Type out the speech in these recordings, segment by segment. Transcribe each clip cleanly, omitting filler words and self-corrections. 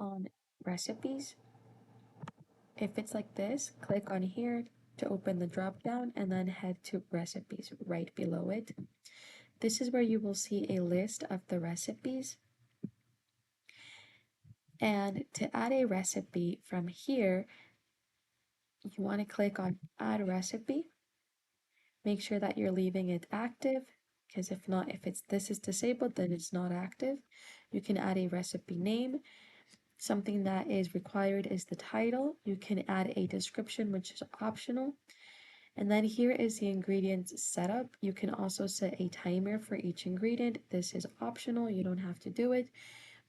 on recipes. If it's like this, click on here to open the drop down and then head to recipes right below it. This is where you will see a list of the recipes. And to add a recipe from here, you want to click on add recipe. Make sure that you're leaving it active, because if not, if this is disabled, then it's not active. You can add a recipe name. Something that is required is the title. You can add a description, which is optional. And then here is the ingredients setup. You can also set a timer for each ingredient. This is optional, you don't have to do it.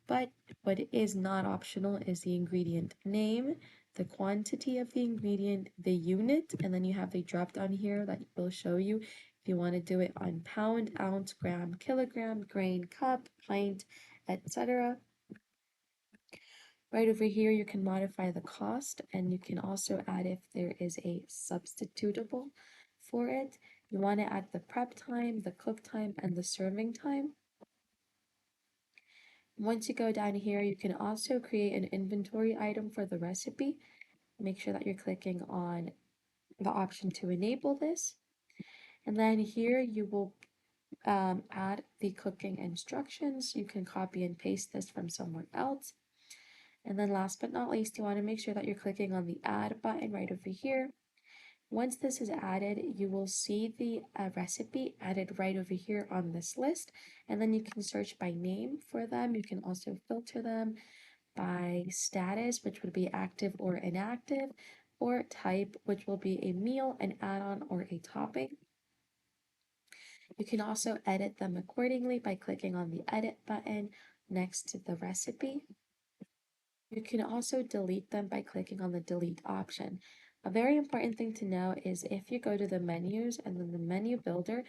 But what is not optional is the ingredient name, the quantity of the ingredient, the unit, and then you have a drop down here that will show you if you want to do it on pound, ounce, gram, kilogram, grain, cup, pint, etc. Right over here, you can modify the cost, and you can also add if there is a substitutable for it. You want to add the prep time, the cook time, and the serving time. Once you go down here, you can also create an inventory item for the recipe. Make sure that you're clicking on the option to enable this. And then here you will add the cooking instructions. You can copy and paste this from somewhere else. And then last but not least, you want to make sure that you're clicking on the add button right over here. Once this is added, you will see the recipe added right over here on this list, and then you can search by name for them. You can also filter them by status, which would be active or inactive, or type, which will be a meal, an add-on, or a topping. You can also edit them accordingly by clicking on the edit button next to the recipe. You can also delete them by clicking on the delete option. A very important thing to know is if you go to the menus and then the menu builder,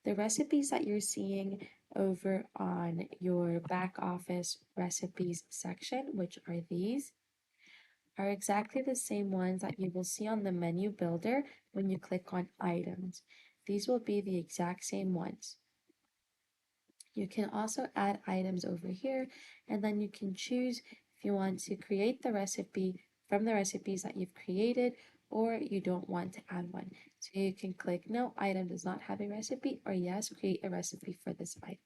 the recipes that you're seeing over on your back office recipes section, which are these, are exactly the same ones that you will see on the menu builder when you click on items. These will be the exact same ones. You can also add items over here, and then you can choose if you want to create the recipe from the recipes that you've created, or you don't want to add one. So you can click no, item does not have a recipe, or yes, create a recipe for this item.